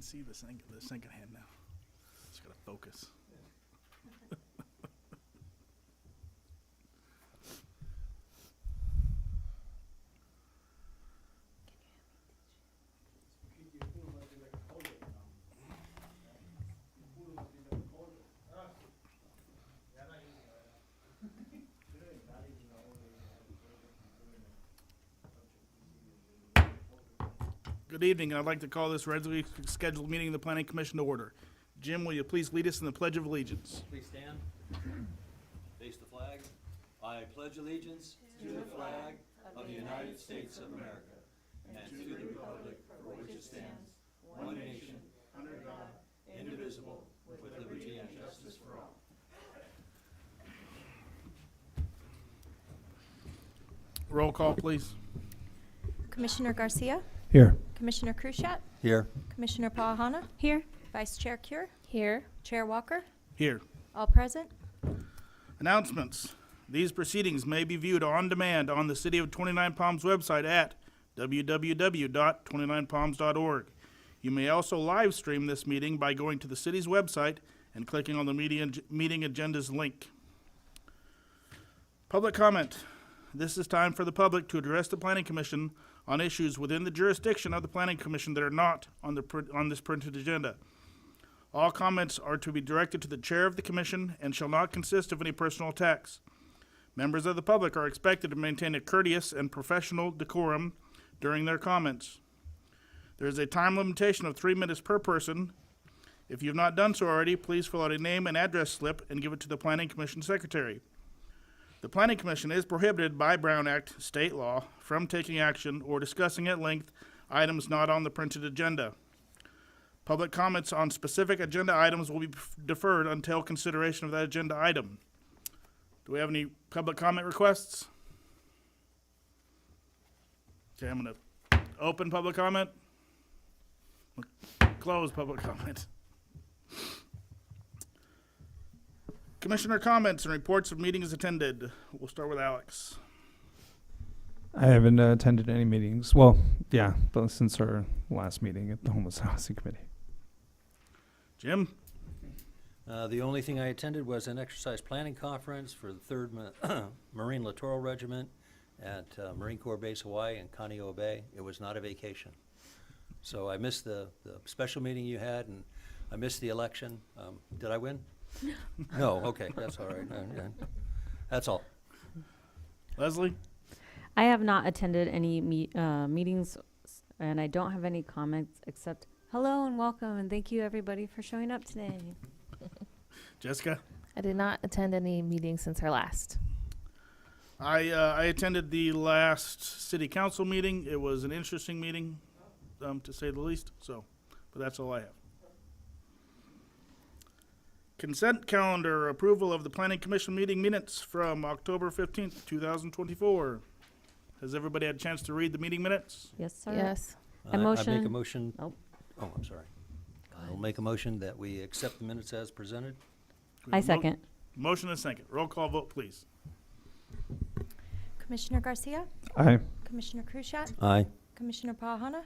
see the second hand now. Just gotta focus. Good evening, and I'd like to call this regularly scheduled meeting of the Planning Commission to order. Jim, will you please lead us in the Pledge of Allegiance? Please stand. Face the flag. I pledge allegiance to the flag of the United States of America and to the republic for which it stands, one nation, under God, indivisible, with liberty and justice for all. Roll call, please. Commissioner Garcia, Here. Commissioner Krushat, Here. Commissioner Pahana. Here. Vice Chair Cure. Here. Chair Walker. Here. All present. Announcements. These proceedings may be viewed on demand on the City of 29 Palms website at www.29palms.org. You may also live stream this meeting by going to the city's website and clicking on the meeting agendas link. Public comment. This is time for the public to address the Planning Commission on issues within the jurisdiction of the Planning Commission that are not on this printed agenda. All comments are to be directed to the chair of the commission and shall not consist of any personal attacks. Members of the public are expected to maintain a courteous and professional decorum during their comments. There is a time limitation of 3 minutes per person. If you have not done so already, please fill out a name and address slip and give it to the Planning Commission secretary. The Planning Commission is prohibited by Brown Act state law from taking action or discussing at length items not on the printed agenda. Public comments on specific agenda items will be deferred until consideration of that agenda item. Do we have any public comment requests? Okay, I'm going to open public comment. Close public comment. Commissioner comments and reports of meetings attended. We'll start with Alex. I haven't attended any meetings. Well, yeah, but since our last meeting at the Homeless Housing Committee. Jim? The only thing I attended was an exercise planning conference for the 3rd Marine Littoral Regiment at Marine Corps Base Hawaii in Kaneohe Bay. It was not a vacation. So I missed the special meeting you had, and I missed the election. Did I win? No, okay, that's all right. That's all. Leslie? I have not attended any meetings, and I don't have any comments except hello and welcome, and thank you everybody for showing up today. Jessica? I did not attend any meetings since our last. I attended the last city council meeting. It was an interesting meeting, to say the least. So, but that's all I have. Consent calendar approval of the Planning Commission meeting minutes from October 15th, 2024. Has everybody had a chance to read the meeting minutes? Yes, sir. Yes. I I make a motion- motion. Oh. Oh, I'm sorry. I'll make a motion that we accept the minutes as presented. I second. Motion and second. Roll call vote, please. Commissioner Garcia, Aye. Commissioner Krushat, Aye. Commissioner Pahana,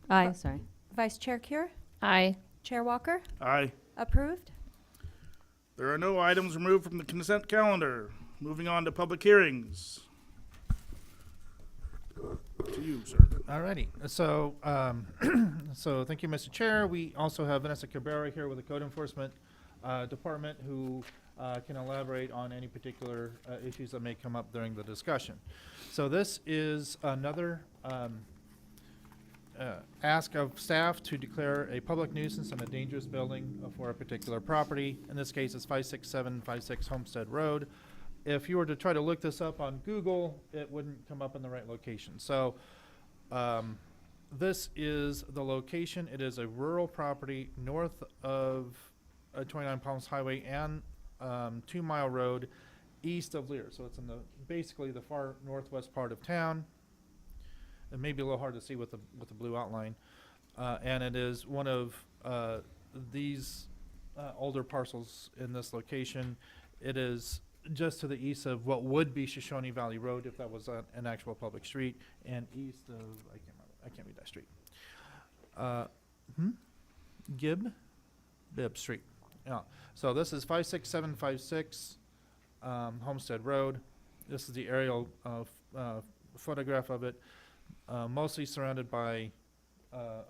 Aye, sorry. Vice Chair Cure, Aye. Chair Walker. Aye. Approved. There are no items removed from the consent calendar. Moving on to public hearings. To you, sir. Alrighty, so, so thank you, Mr. Chair. We also have Vanessa Cabrera here with the Code Enforcement Department who can elaborate on any particular issues that may come up during the discussion. So this is another ask of staff to declare a public nuisance on a dangerous building for a particular property. In this case, it's 56756 Homestead Road. If you were to try to look this up on Google, it wouldn't come up in the right location. So this is the location. It is a rural property north of 29 Palms Highway and 2 Mile Road, east of Lear. So it's in the basically the far northwest part of town. It may be a little hard to see with the blue outline, and it is one of these older parcels in this location. It is just to the east of what would be Shoshone Valley Road if that was an actual public street, and east of I can't read that street. Bibb Street. Yeah. So this is 56756 Homestead Road. This is the aerial photograph of it, mostly surrounded by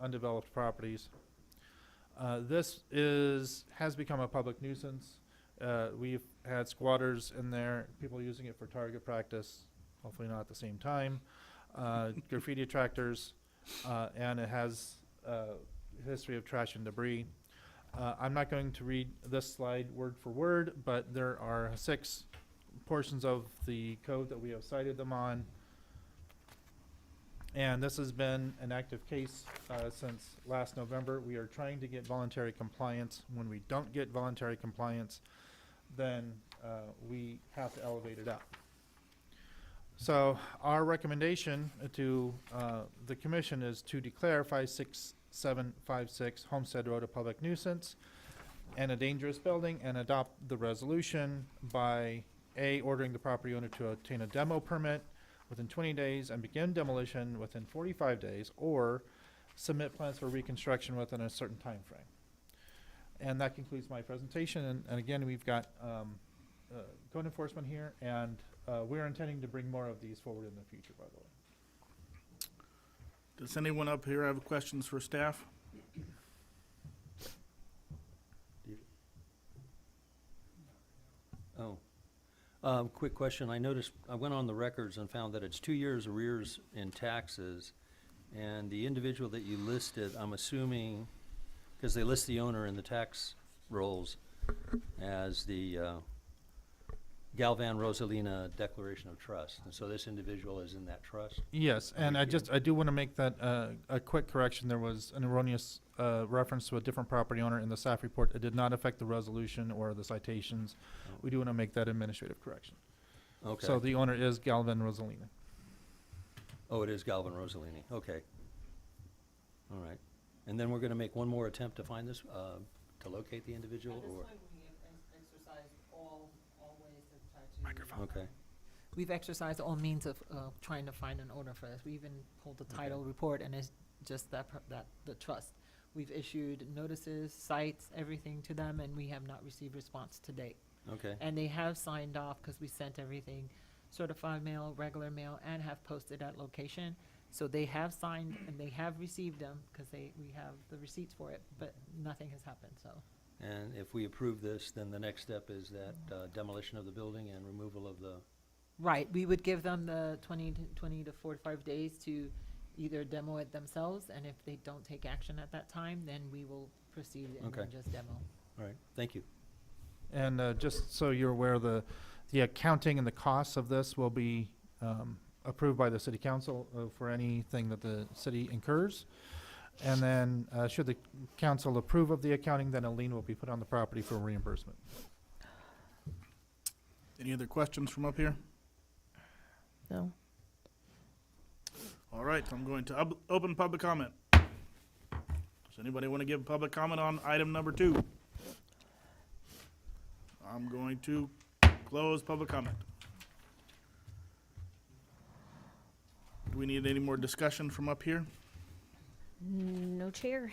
undeveloped properties. This has become a public nuisance. We've had squatters in there, people using it for target practice, hopefully not at the same time, graffiti attractors, and it has a history of trash and debris. I'm not going to read this slide word for word, but there are 6 portions of the code that we have cited them on. And this has been an active case since last November. We are trying to get voluntary compliance. When we don't get voluntary compliance, then we have to elevate it up. So our recommendation to the commission is to declare 56756 Homestead Road a public nuisance and a dangerous building, and adopt the resolution by A, ordering the property owner to obtain a demo permit within 20 days and begin demolition within 45 days, or submit plans for reconstruction within a certain time frame. And that concludes my presentation. And again, we've got code enforcement here, and we're intending to bring more of these forward in the future, by the way. Does anyone up here have questions for staff? Quick question. I noticed, I went on the records and found that it's 2 years arrears in taxes. And the individual that you listed, I'm assuming, because they list the owner in the tax rolls as the Galvan Rosalina Declaration of Trust. And so this individual is in that trust? Yes, and I do want to make that a quick correction. There was an erroneous reference to a different property owner in the staff report. It did not affect the resolution or the citations. We do want to make that administrative correction. Okay. So the owner is Galvan Rosalina. Oh, it is Galvan Rosalini. Okay. All right. And then we're going to make one more attempt to find this, to locate the individual, At this or? point, we have exercised all ways to try to. Microphone. Okay. We've exercised all means of trying to find an owner for this. We even pulled the title report, and it's just the trust. We've issued notices, cites, everything to them, and we have not received response to date. Okay. And they have signed off because we sent everything certified mail, regular mail, and have posted at location. So they have signed and they have received them because we have the receipts for it, but nothing has happened, so. And if we approve this, then the next step is that demolition of the building and removal of the, Right, we would give them the 20 to 45 days to either demo it themselves, and if they don't take action at that time, then we will proceed and Okay. then just demo. all right, thank you. And just so you're aware, the accounting and the costs of this will be approved by the city council for anything that the city incurs. And then should the council approve of the accounting, then a lien will be put on the property for reimbursement. Any other questions from up here? No. All right, I'm going to open public comment. Does anybody want to give public comment on item number 2? I'm going to close public comment. Do we need any more discussion from up here? No chair.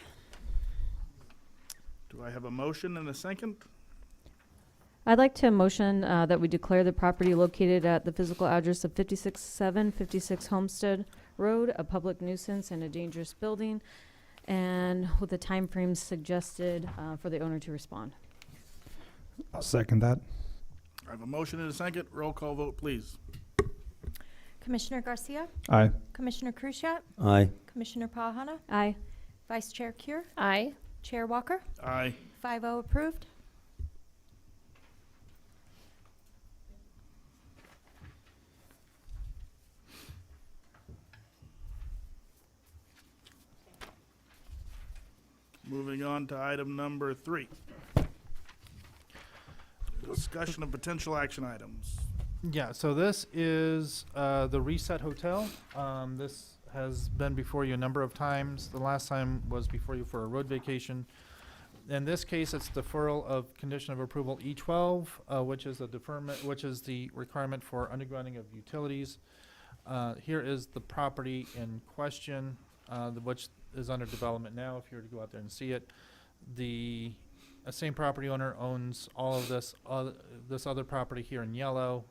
Do I have a motion and a second? I'd like to motion that we declare the property located at the physical address of 56756 Homestead Road a public nuisance and a dangerous building, and with the time frames suggested for the owner to respond. I'll second that. I have a motion and a second. Roll call vote, please. Commissioner Garcia, Aye. Commissioner Krushat, Aye. Commissioner Pahana, Aye. Vice Chair Cure, Aye. Chair Walker, Aye. 5-0 approved. Moving on to item number 3. Discussion of potential action items. Yeah, so this is the Reset Hotel. This has been before you a number of times. The last time was before you for a road vacation. In this case, it's deferral of condition of approval E12, which is a deferment, which is the requirement for undergrounding of utilities. Here is the property in question, which is under development now, if you were to go out there and see it. The same property owner owns all of this other property here in yellow,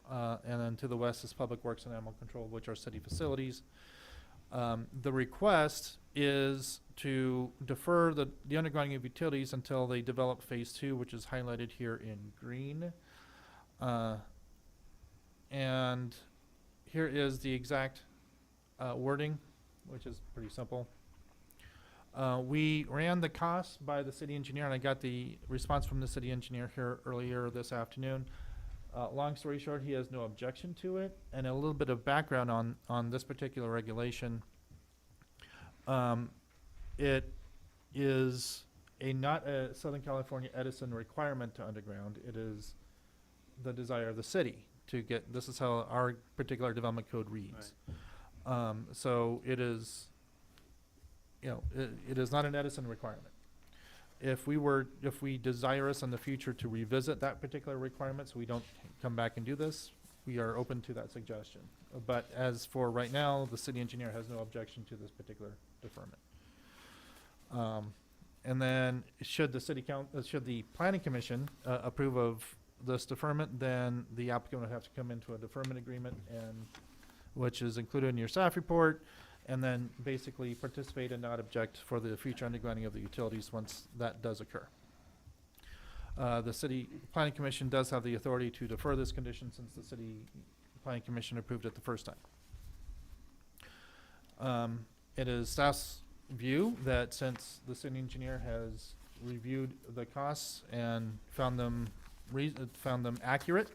and then to the west is Public Works and Animal Control, which are city facilities. The request is to defer the undergrounding of utilities until they develop phase 2, which is highlighted here in green. And here is the exact wording, which is pretty simple. We ran the costs by the city engineer, and I got the response from the city engineer here earlier this afternoon. Long story short, he has no objection to it. And a little bit of background on this particular regulation. It is not a Southern California Edison requirement to underground. It is the desire of the city to get, this is how our particular development code reads. So it is, it is not an Edison requirement. If we desirous in the future to revisit that particular requirement, so we don't come back and do this, we are open to that suggestion. But as for right now, the city engineer has no objection to this particular deferment. And then should the planning commission approve of this deferment, then the applicant would have to come into a deferment agreement, and which is included in your staff report, and then basically participate and not object for the future undergrounding of the utilities once that does occur. The city planning commission does have the authority to defer this condition since the city planning commission approved it the first time. It is staff's view that since the city engineer has reviewed the costs and found them accurate,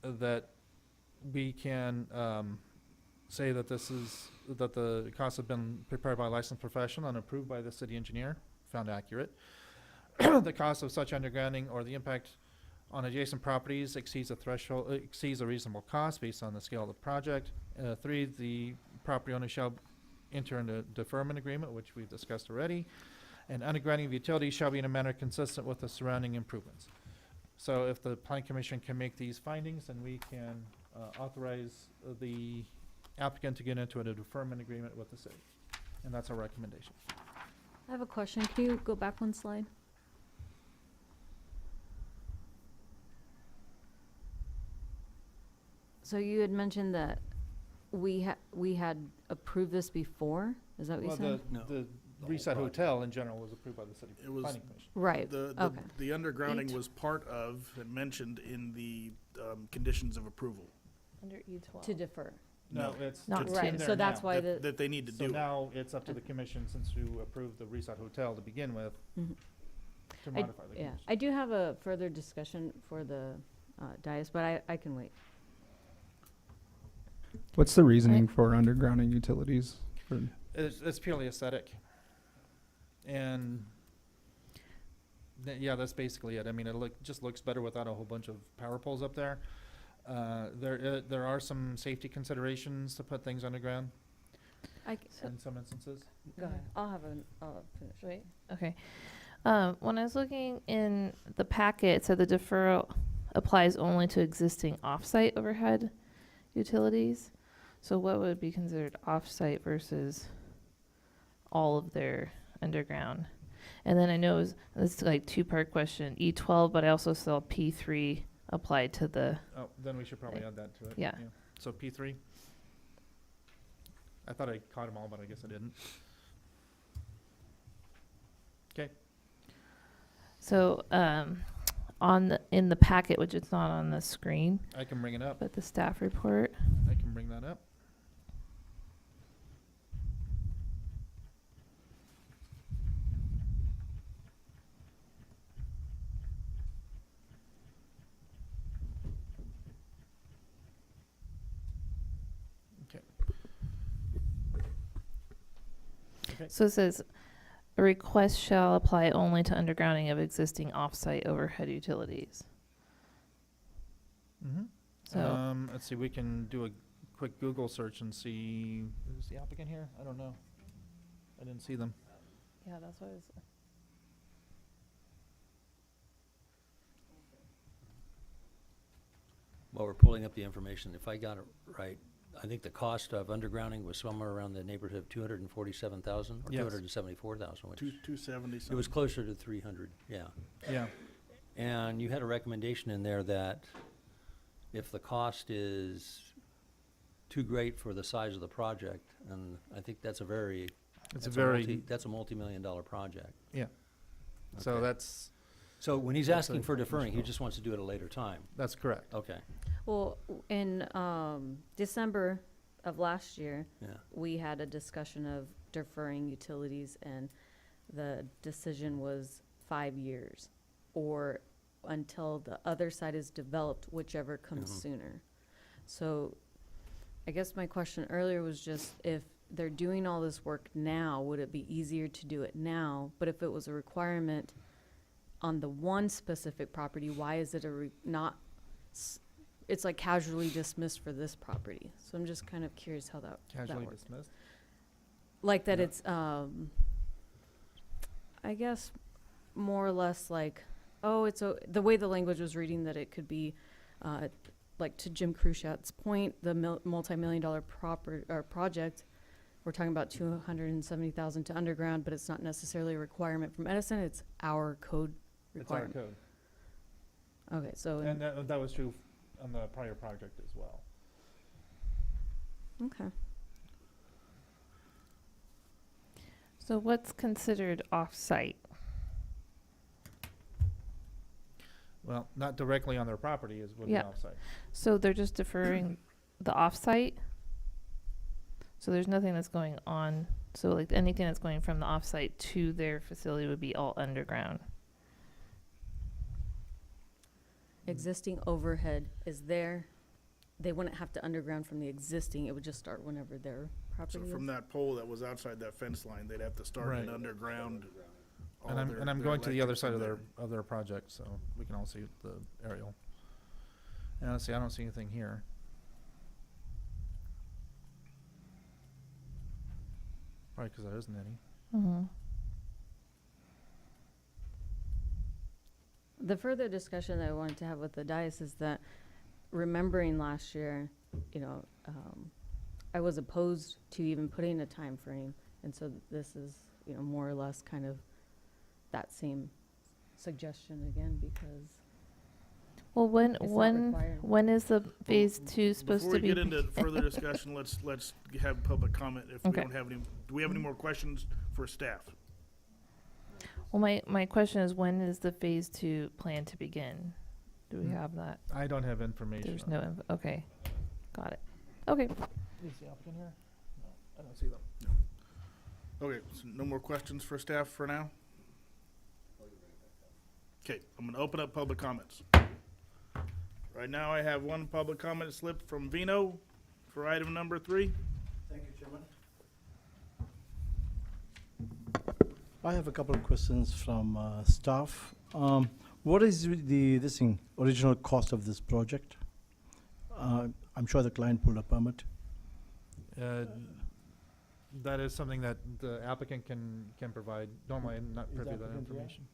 that we can say that that the costs have been prepared by a licensed professional and approved by the city engineer, found accurate. The cost of such undergrounding or the impact on adjacent properties exceeds a reasonable cost based on the scale of the project. 3, the property owner shall enter into a deferment agreement, which we've discussed already. And undergrounding of utilities shall be in a manner consistent with the surrounding improvements. So if the planning commission can make these findings, then we can authorize the applicant to get into a deferment agreement with the city. And that's our recommendation. I have a question. Can you go back one slide? So you had mentioned that we had approved this before? Is that what you said? The Reset Hotel in general was approved by the city It was- planning commission. Right, okay. The undergrounding was part of and mentioned in the conditions of approval. Under E12. To defer. No, it's Not it's right, in there So that's now. why That they need to So do it. now it's up to the commission, since you approved the Reset Hotel to begin with, Mhm. to I- modify the Yeah, condition. I do have a further discussion for the dais, but I can wait. What's the reasoning for undergrounding utilities? It's purely aesthetic. And yeah, that's basically it. I mean, it just looks better without a whole bunch of power poles up there. There are some safety considerations to put things underground in some instances. Go ahead. I'll finish. Wait, okay. When I was looking in the packet, so the deferral applies only to existing off-site overhead utilities. So what would be considered off-site versus all of their underground? And then I know it's like two-part question, E12, but I also saw P3 applied to the, Oh, then we should probably add that to it. Yeah. So P3. I thought I caught them all, but I guess I didn't. Okay. so in the packet, which it's not on the screen, I can bring it up. but the staff report. I can bring that up. So it says, a request shall apply only to undergrounding of existing off-site overhead utilities. Mm-hmm. So, Let's see, we can do a quick Google search and see, is the applicant here? I don't know. I didn't see them. yeah, that's what I was. While we're pulling up the information, if I got it right, I think the cost of undergrounding was somewhere around the neighborhood of 247,000 or Yes. 274,000, which 270 it something. was closer to 300, yeah. Yeah. And you had a recommendation in there that if the cost is too great for the size of the project, and I think that's a very, that's a multi-million-dollar project. Yeah. So Okay. that's So when he's That's asking a- for deferring, he just wants to do it at a later time. that's correct. Okay, Well, in December of last year, yeah. we had a discussion of deferring utilities, and the decision was 5 years, or until the other side is developed, whichever comes Mhm. sooner. So I guess my question earlier was just if they're doing all this work now, would it be easier to do it now? But if it was a requirement on the one specific property, why is it it's like casually dismissed for this property? So I'm just kind of curious how that Casually works. dismissed. Like that Yeah. it's, I guess, more or less like, the way the language was reading, that it could be, like to Jim Krushat's point, the multi-million-dollar project, we're talking about 270,000 to underground, but it's not necessarily a requirement from Edison, it's our code It's our requirement. code. Okay, so, And that was true on the prior project as well. okay. So what's considered off-site? Well, not directly on their property is would be Yeah. offsite. So they're just deferring the off-site? So there's nothing that's going on, so like anything that's going from the off-site to their facility would be all underground? Existing overhead is there, they wouldn't have to underground from the existing, it would just start whenever their So property is. from that pole that was outside that fence line, they'd have to start Right. it underground. all And I'm their- and I'm their going to the other electric side of from their project, so we can all see the aerial. And let's see, I don't see anything here. Probably because there isn't any. Mm-hmm. The further discussion that I wanted to have with the dais is that, remembering last year, I was opposed to even putting a time frame, and so this is, more or less kind of that same suggestion again, because Well, when it's not when required. when is the phase two supposed Before to we be? get into further discussion, let's have public comment. If we Okay. don't have any, do we have any more questions for staff? Well, my question is, when is the phase two plan to begin? Do we have that? I don't have information. There's on no, it. okay, got it. Okay, Is the applicant here? No, I don't see them. Okay, so no more questions for staff for now? Okay, I'm gonna open up public comments. Right now, I have one public comment slip from Vino for item number 3. Thank you, Chairman. I have a couple of questions from staff. What is the original cost of this project? I'm sure the client pulled a permit. That is something that the applicant can provide. Normally, I'm not Is privy the to that applicant here? information.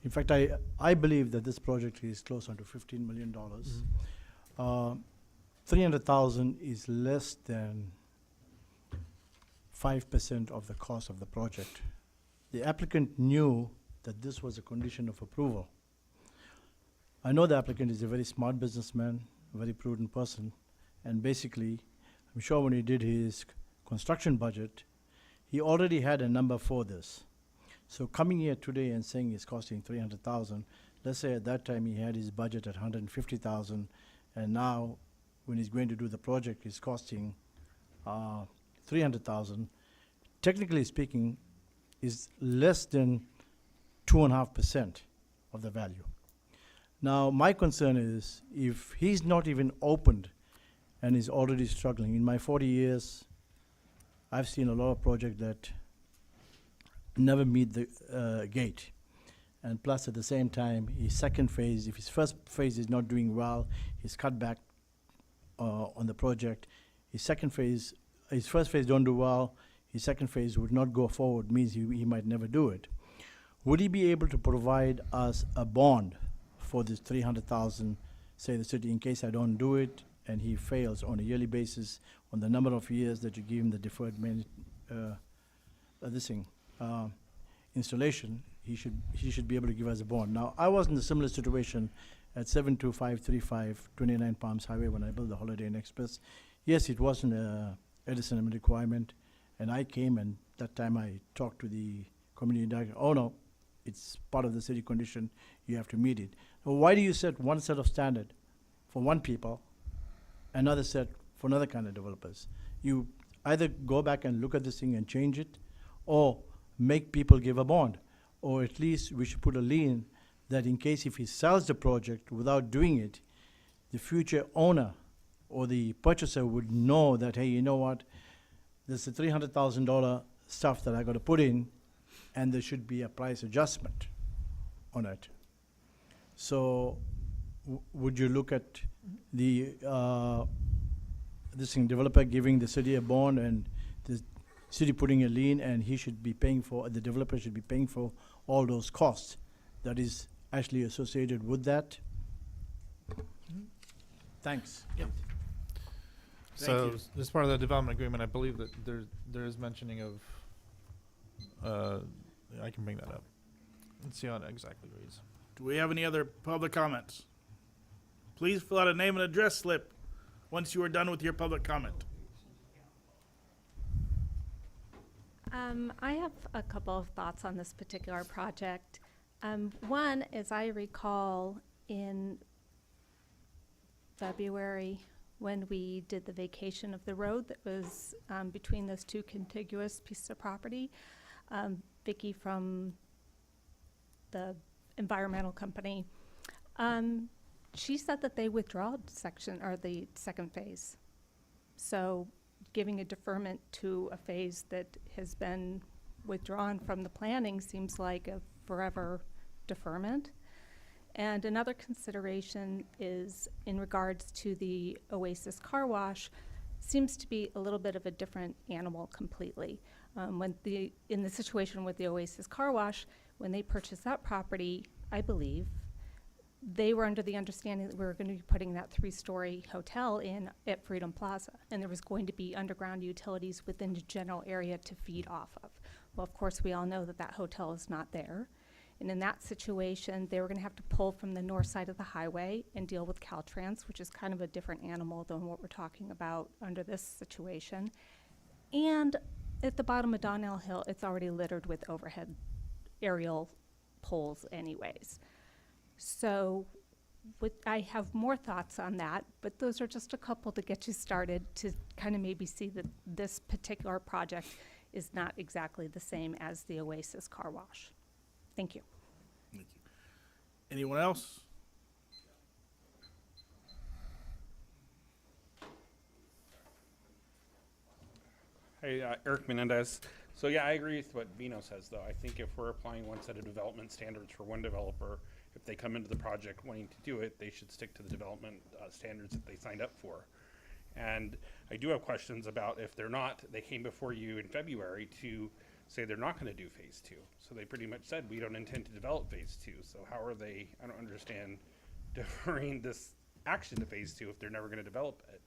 In fact, I believe that this project is closer to $15 million. 300,000 is less than 5% of the cost of the project. The applicant knew that this was a condition of approval. I know the applicant is a very smart businessman, a very prudent person, and basically, I'm sure when he did his construction budget, he already had a number for this. So coming here today and saying it's costing 300,000, let's say at that time he had his budget at 150,000, and now when he's going to do the project, it's costing 300,000. Technically speaking, is less than 2.5% of the value. Now, my concern is if he's not even opened and is already struggling. In my 40 years, I've seen a lot of projects that never meet the gate. And plus, at the same time, his second phase, if his first phase is not doing well, he's cut back on the project. His first phase don't do well, his second phase would not go forward, means he might never do it. Would he be able to provide us a bond for this 300,000, say the city, in case I don't do it, and he fails on a yearly basis on the number of years that you give him the deferred installation, he should be able to give us a bond. Now, I was in a similar situation at 72535 29 Palms Highway when I built the Holiday Inn Express. Yes, it wasn't a Edison Amendment requirement, and I came, and that time I talked to the community director. Oh no, it's part of the city condition. You have to meet it. Now, why do you set one set of standard for one people, another set for another kind of developers? You either go back and look at this thing and change it, or make people give a bond, or at least we should put a lien that in case if he sells the project without doing it, the future owner or the purchaser would know that, hey, you know what, there's a $300,000 stuff that I got to put in, and there should be a price adjustment on it. So would you look at the this thing, developer giving the city a bond and the city putting a lien, and he should be paying for, the developer should be paying for all those costs that is actually associated with that? Thanks. So, as part of the development agreement, I believe that there is mentioning of, I can bring that up. Let's see how it exactly reads. Do we have any other public comments? Please fill out a name and address slip once you are done with your public comment. I have a couple of thoughts on this particular project. One, as I recall, in February, when we did the vacation of the road that was between those two contiguous pieces of property, Vicki from the environmental company, she said that they withdrew the second phase. So giving a deferment to a phase that has been withdrawn from the planning seems like a forever deferment. And another consideration is in regards to the Oasis car wash, seems to be a little bit of a different animal completely. In the situation with the Oasis car wash, when they purchased that property, I believe, they were under the understanding that we were going to be putting that 3-story hotel in at Freedom Plaza, and there was going to be underground utilities within the general area to feed off of. Well, of course, we all know that that hotel is not there. And in that situation, they were going to have to pull from the north side of the highway and deal with Caltrans, which is kind of a different animal than what we're talking about under this situation. And at the bottom of Donnell Hill, it's already littered with overhead aerial poles anyways. So I have more thoughts on that, but those are just a couple to get you started to kind of maybe see that this particular project is not exactly the same as the Oasis car wash. Thank you. Thank you. Anyone else? Hey, Eric Menendez. So yeah, I agree with what Vino says, though. I think if we're applying one set of development standards for one developer, if they come into the project wanting to do it, they should stick to the development standards that they signed up for. And I do have questions about if they're not, they came before you in February to say they're not going to do phase 2. So they pretty much said, we don't intend to develop phase 2. So how are they, I don't understand, deferring this action to phase 2 if they're never going to develop it.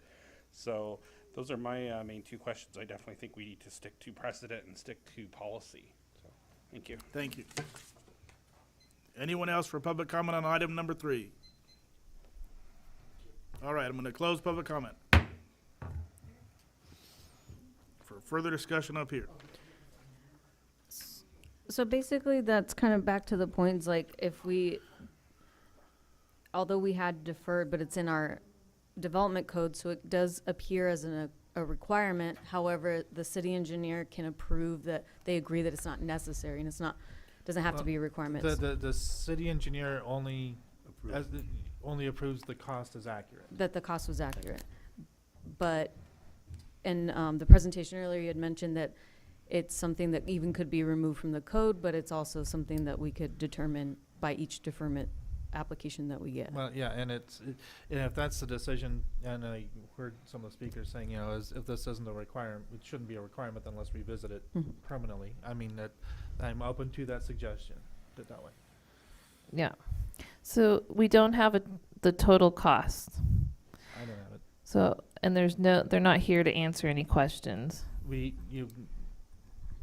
So those are my main two questions. I definitely think we need to stick to precedent and stick to policy. So thank you. Thank you. Anyone else for public comment on item number 3? All right, I'm going to close public comment. For further discussion up here. So basically, that's kind of back to the points, like if we, although we had deferred, but it's in our development code, so it does appear as a requirement. However, the city engineer can approve that they agree that it's not necessary and it's not, doesn't have to be a requirement. The city engineer only approves the cost as accurate. That the cost was accurate. But in the presentation earlier, you had mentioned that it's something that even could be removed from the code, but it's also something that we could determine by each deferment application that we get. Well, yeah, and and if that's the decision, and I heard some of the speakers saying, you know, if this isn't a requirement, it shouldn't be a requirement unless we visit it permanently. I mean, that I'm open to that suggestion. Put it that way. Yeah. So we don't have the total cost. I don't have it. So, and they're not here to answer any questions. Do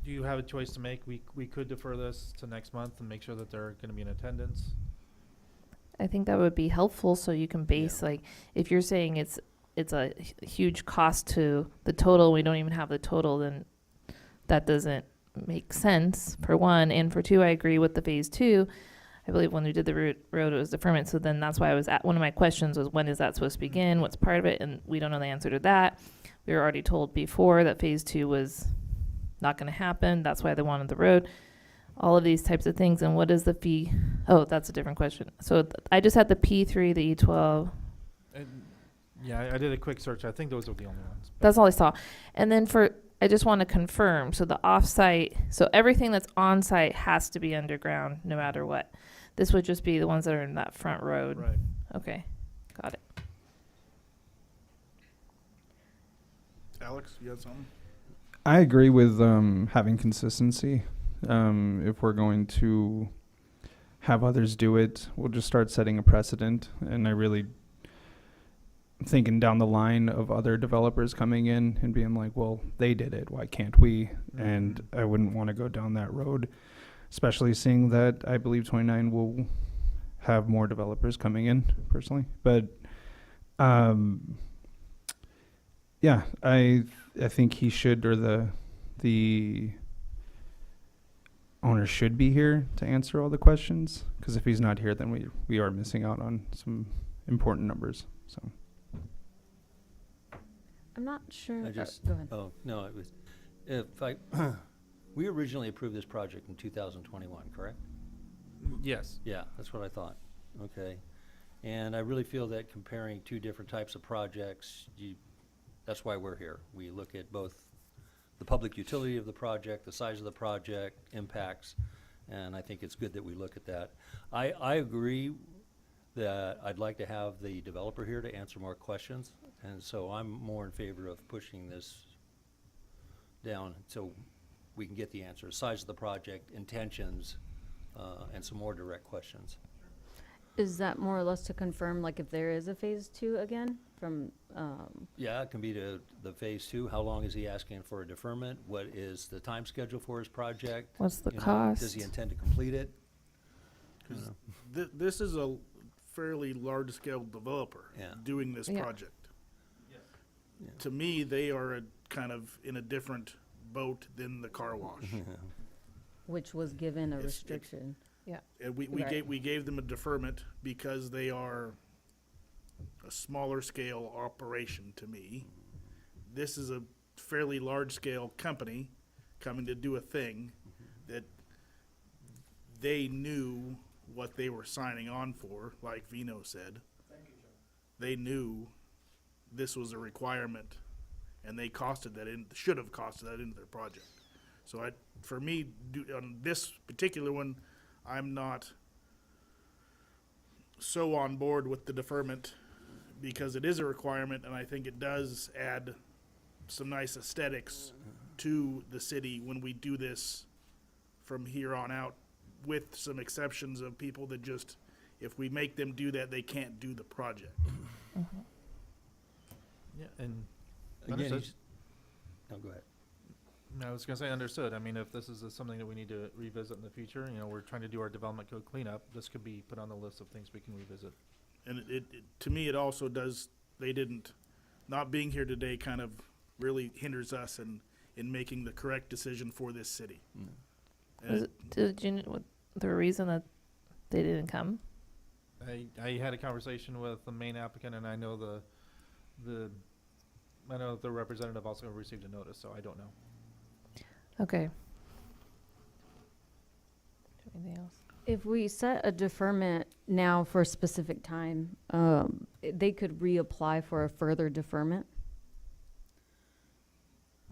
you have a choice to make? We could defer this to next month and make sure that they're gonna be in attendance. I think that would be helpful so you can base, like, if you're saying it's a huge cost to the total, we don't even have the total, then that doesn't make sense, for one. And for two, I agree with the phase two. I believe when we did the road, it was deferment. So then that's why I was at, one of my questions was, when is that supposed to begin? What's part of it? And we don't know the answer to that. We were already told before that phase two was not going to happen. That's why they wanted the road. All of these types of things. And what is the fee? Oh, that's a different question. So I just had the P3, the E12. Yeah, I did a quick search. I think those were the only ones. That's all I saw. And then I just want to confirm. So the off-site, so everything that's on-site has to be underground no matter what. This would just be the ones that are in that front road. Right. Okay, got it. Alex, you had something? I agree with having consistency. If we're going to have others do it, we'll just start setting a precedent. And I really thinking down the line of other developers coming in and being like, well, they did it, why can't we? And I wouldn't want to go down that road, especially seeing that I believe 29 will have more developers coming in personally. But yeah, I think he should, or the owner should be here to answer all the questions, because if he's not here, then we are missing out on some important numbers. So I'm not sure. I just, Go ahead. oh, no, it was, if I, we originally approved this project in 2021, correct? Yes. Yeah, that's what I thought. Okay. And I really feel that comparing two different types of projects, that's why we're here. We look at both the public utility of the project, the size of the project, impacts, and I think it's good that we look at that. I agree that I'd like to have the developer here to answer more questions, and so I'm more in favor of pushing this down so we can get the answers, size of the project, intentions, and some more direct questions. Is that more or less to confirm, like, if there is a phase two again from, Yeah, it can be to the phase two. How long is he asking for a deferment? What is the time schedule for his project? What's the You know, cost? Does he intend to complete it? Because this is a fairly large-scale developer Yeah. doing this Yeah. project. Yeah. To me, they are kind of in a different boat than the car wash. which was given a It's- restriction? And we Right. gave them a deferment because they are a smaller scale operation to me. This is a fairly large scale company coming to do a thing that they knew what they were signing on for, like Vino said. They knew this was a requirement, and they should have costed that into their project. So for me, on this particular one, I'm not so on board with the deferment because it is a requirement, and I think it does add some nice aesthetics to the city when we do this from here on out, with some exceptions of people that just, if we make them do that, they can't do the project. Yeah, and Again, Understood. no, go ahead. I was gonna say understood. I mean, if this is something that we need to revisit in the future, we're trying to do our development code cleanup, this could be put on the list of things we can revisit. And to me, it also does, not being here today kind of really hinders us in making the correct decision for this city. Was the reason that they didn't come? I had a conversation with the main applicant, and I know the representative also received a notice, so I don't know. Okay. Anything else? If we set a deferment now for a specific time, they could reapply for a further deferment?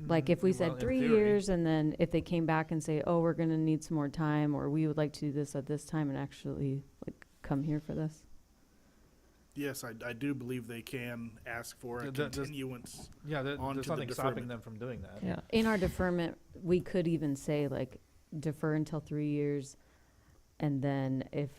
Like if we Well, said in 3 theory. years, and then if they came back and say, oh, we're gonna need some more time, or we would like to do this at this time, and actually, like, come here for this? Yes, I do believe they can ask for a Th- th- this- continuance. Yeah, On there's to the nothing stopping deferment. them from doing that. Yeah. In our deferment, we could even say, like, defer until 3 years, and then if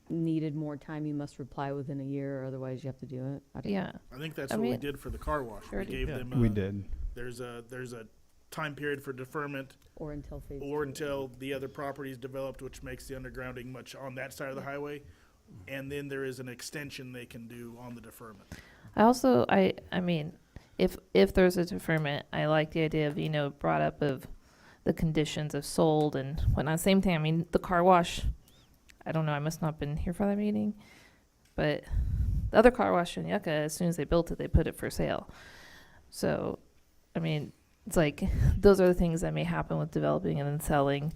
needed more time, you must reply within a year, or otherwise you have to do it. I don't know. Yeah. I think that's I what we mean, did for the car wash. We already- gave Yeah. them, We did. there's a time period for deferment Or until phase or two. until the other property is developed, which makes the undergrounding much on that side of the highway. And then there is an extension they can do on the deferment. I mean, if there's a deferment, I like the idea Vino brought up of the conditions of sold and whatnot. Same thing. I mean, the car wash. I don't know. I must not have been here for that meeting, but the other car wash in Yucca, as soon as they built it, they put it for sale. So, I mean, it's like those are the things that may happen with developing and then selling.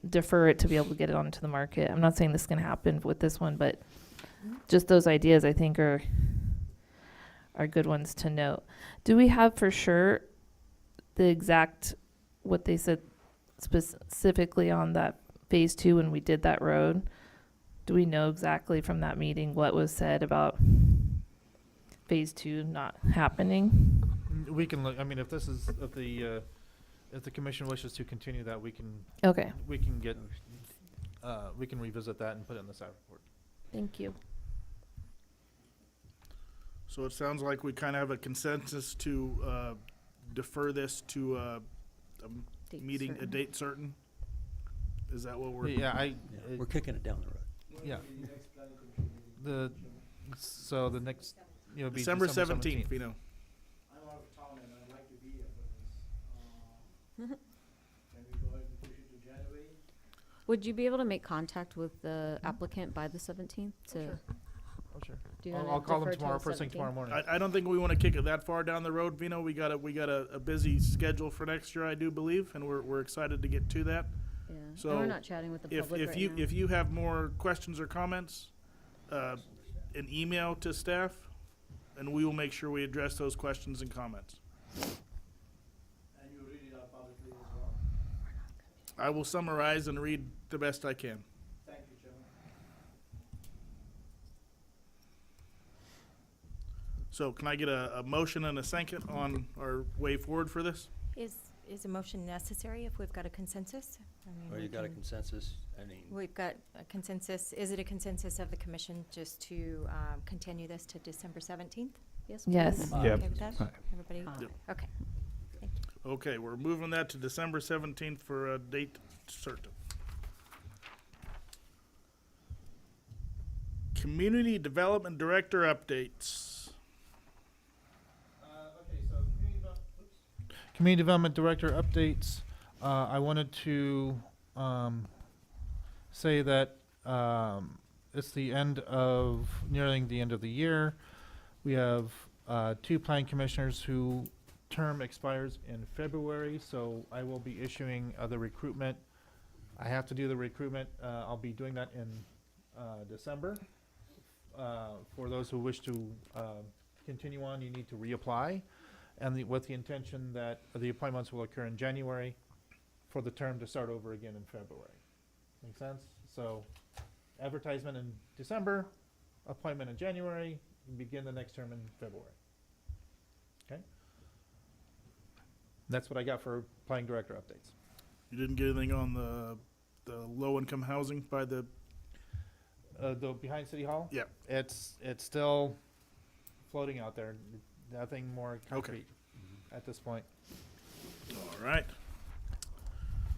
Defer it to be able to get it onto the market. I'm not saying this is going to happen with this one, but just those ideas I think are good ones to note. Do we have for sure the exact what they said specifically on that phase 2 when we did that road? Do we know exactly from that meeting what was said about phase 2 not happening? We can look, I mean, if the commission wishes to continue that, we can Okay, get, we can revisit that and put it in the staff report. thank you. So it sounds like we kind of have a consensus to defer this to a Date meeting, a certain. date certain? Is that what we're? Yeah, Yeah, we're kicking it down the road. yeah. So the next, be December 17th, you know. I'm out of town and I'd like to be here for this. Can we go ahead and push it to January? Would you be able to make contact with the applicant by the 17th to Oh, sure. do you I'll wanna call them defer till tomorrow, the first thing 17th? tomorrow morning. I don't think we want to kick it that far down the road, Vino. We got a busy schedule for next year, I do believe, and we're excited to get to that. Yeah, So, and we're not chatting with the If public right now. if you have more questions or comments, an email to staff, and we will make sure we address those questions and comments. And you read it out publicly as well? I will summarize and read the best I can. Thank you, Chairman. So can I get a motion and a second on our way forward for this? Is a motion necessary if we've got a consensus? I mean, Or we you got a can- consensus? I mean, We've got a consensus. Is it a consensus of the commission just to continue this to December 17th? Yes. Yes. please. Yep. Okay with that? Aye. Everybody? Aye. Yep. Okay. Okay, we're moving that to December 17th for a date certain. Community Development Director updates. Community Development Director updates. I wanted to say that it's nearing the end of the year. We have 2 planning commissioners who term expires in February, so I will be issuing the recruitment. I have to do the recruitment. I'll be doing that in December. For those who wish to continue on, you need to reapply. And with the intention that the appointments will occur in January for the term to start over again in February. Make sense? So advertisement in December, appointment in January, and begin the next term in February. Okay? That's what I got for planning director updates. You didn't get anything on the low-income housing by the, The behind City Hall? Yeah. It's still floating out there. Nothing more concrete at this point. all right.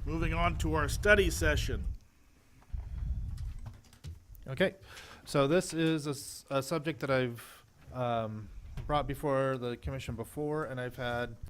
Moving on to our study session. Okay, so this is a subject that I've brought before the commission before, and I've had